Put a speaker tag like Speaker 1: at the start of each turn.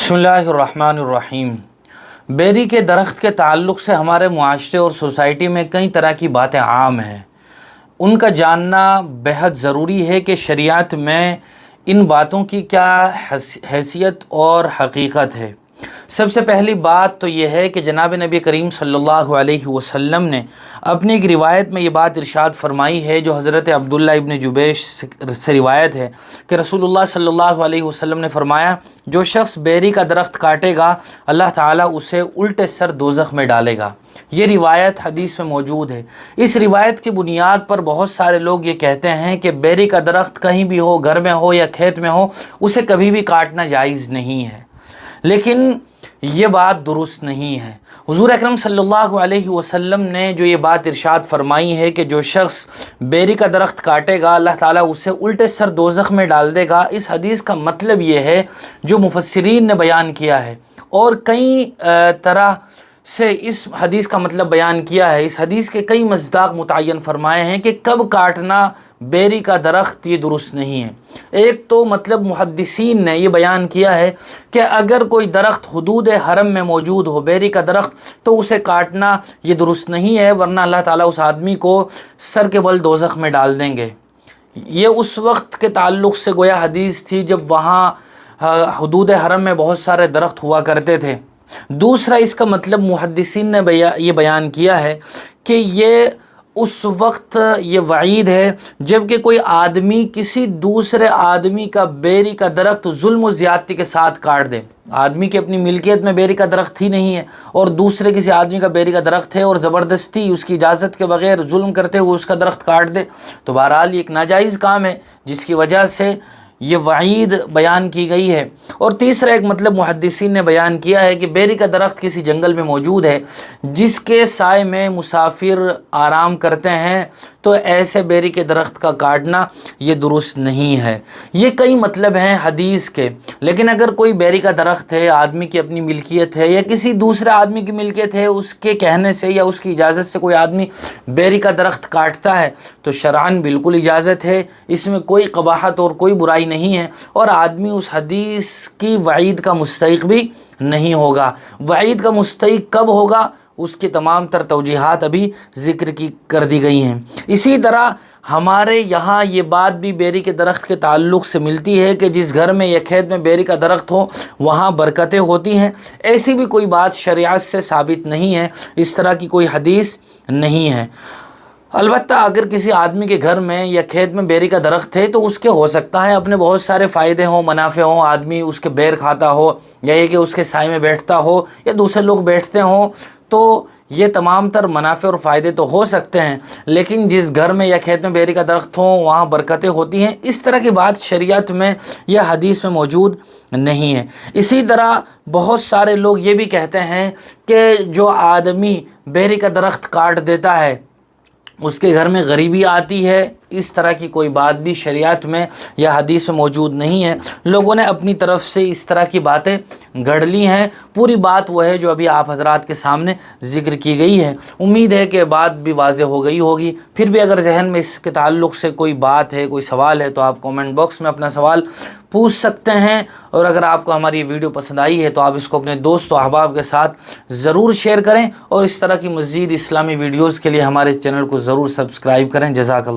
Speaker 1: बिस्मिल्लाहिर्रहमानिर्रहीम। बेरी के दरख्त के ताल्लुक़ से हमारे मुआशरे और सोसाइटी में कई तरह की बातें आम हैं। उनका जानना बेहद ज़रूरी है कि शरीयत में इन बातों की क्या हैसियत और हकीकत है। सबसे पहली बात तो यह है कि जनाब नबी करीम सल्लल्लाहु अलैहि वसल्लम ने अपनी एक रिवायत में ये बात इरशाद फरमाई है, जो हज़रत अब्दुल्ला इब्न जुबैश से रिवायत है कि रसूलुल्लाह सल्लल्लाहु अलैहि वसल्लम ने फरमाया, जो शख्स बेरी का दरख्त काटेगा अल्लाह ताला उसे उल्टे सर दोज़ख में डालेगा। ये रिवायत हदीस में मौजूद है। इस रिवायत की बुनियाद पर बहुत सारे लोग ये कहते हैं कि बेरी का दरख्त कहीं भी हो, घर में हो या खेत में हो, उसे कभी भी काटना जायज़ नहीं है। लेकिन ये बात दुरुस्त नहीं है। हुज़ूर अकरम सल्लल्लाहु अलैहि वसल्लम ने जो ये बात इरशाद फरमाई है कि जो शख्स बेरी का दरख्त काटेगा अल्लाह ताला उसे उल्टे सर दोज़ख में डाल देगा, इस हदीस का मतलब ये है जो मुफस्सिरीन ने बयान किया है और कई तरह से इस हदीस का मतलब बयान किया है। इस हदीस के कई मज़दाक़ मुतय्यन फरमाए हैं कि कब काटना बेरी का दरख्त, ये दुरुस्त नहीं है। एक तो मतलब मुहद्दिसीन ने ये बयान किया है कि अगर कोई दरख्त हुदूद हरम में मौजूद हो, बेरी का दरख्त, तो उसे काटना ये दुरुस्त नहीं है, वरना अल्लाह ताला उस आदमी को सर के बल दोज़ख में डाल देंगे। ये उस वक्त के ताल्लुक़ से गोया हदीस थी जब वहाँ हुदूद हरम में बहुत सारे दरख्त हुआ करते थे। दूसरा इसका मतलब मुहद्दिसीन ने ये बयान किया है कि ये उस वक्त ये वईद है जबकि कोई आदमी किसी दूसरे आदमी का बेरी का दरख्त जुल्म व ज़्यादती के साथ काट दे। आदमी की अपनी मिल्कियत में बेरी का दरख्त ही नहीं है और दूसरे किसी आदमी का बेरी का दरख्त है और ज़बरदस्ती उसकी इजाज़त के बग़ैर जुल्म करते हुए उसका दरख्त काट दे, तो बहरहाल ये एक नाजायज़ काम है जिसकी वजह से ये वईद बयान की गई है। और तीसरा एक मतलब मुहद्दिसीन ने बयान किया है कि बेरी का दरख्त किसी जंगल में मौजूद है जिसके साए में मुसाफिर आराम करते हैं, तो ऐसे बेरी के दरख्त का काटना ये दुरुस्त नहीं है। ये कई मतलब हैं हदीस के। लेकिन अगर कोई बेरी का दरख्त है, आदमी की अपनी मिल्कियत है या किसी दूसरे आदमी की मिल्कियत है, उसके कहने से या उसकी इजाज़त से कोई आदमी बेरी का दरख्त काटता है तो शरअन बिल्कुल इजाज़त है, इसमें कोई कबाहत और कोई बुराई नहीं है और आदमी उस हदीस की वईद का मुस्तहिक़ भी नहीं होगा। वईद का मुस्तहिक़ कब होगा उसकी तमाम तर तौजीहात अभी ज़िक्र की कर दी गई हैं। इसी तरह हमारे यहाँ ये बात भी बेरी के दरख्त के ताल्लुक़ से मिलती है कि जिस घर में या खेत में बेरी का दरख्त हो वहाँ बरकतें होती हैं। ऐसी भी कोई बात शरीयत से साबित नहीं है, इस तरह की कोई हदीस नहीं है। अलबत्ता अगर किसी आदमी के घर में या खेत में बेरी का दरख्त है तो उसके हो सकता है अपने बहुत सारे फ़ायदे हों, मुनाफ़े हों, आदमी उसके बेर खाता हो या ये कि उसके साए में बैठता हो या दूसरे लोग बैठते हों, तो ये तमाम तर मुनाफ़े और फ़ायदे तो हो सकते हैं। लेकिन जिस घर में या खेत में बेरी का दरख्त हो वहाँ बरकतें होती हैं, इस तरह की बात शरीयत में या हदीस में मौजूद नहीं है। इसी तरह बहुत सारे लोग ये भी कहते हैं कि जो आदमी बेरी का दरख्त काट देता है उसके घर में गरीबी आती है, इस तरह की कोई बात भी शरीयत में या हदीस में मौजूद नहीं है। लोगों ने अपनी तरफ से इस तरह की बातें गढ़ ली हैं। पूरी बात वो है जो अभी आप हजरात के सामने ज़िक्र की गई है। उम्मीद है कि बात भी वाज़ेह हो गई होगी। फिर भी अगर जहन में इसके ताल्लुक़ से कोई बात है, कोई सवाल है, तो आप कमेंट बॉक्स में अपना सवाल पूछ सकते हैं। और अगर आपको हमारी ये वीडियो पसंद आई है तो आप इसको अपने दोस्त और अहबाब के साथ ज़रूर शेयर करें और इस तरह की मज़ीद इस्लामी वीडियोज़ के लिए हमारे चैनल को ज़रूर सब्सक्राइब करें। जज़ाकल्लाह।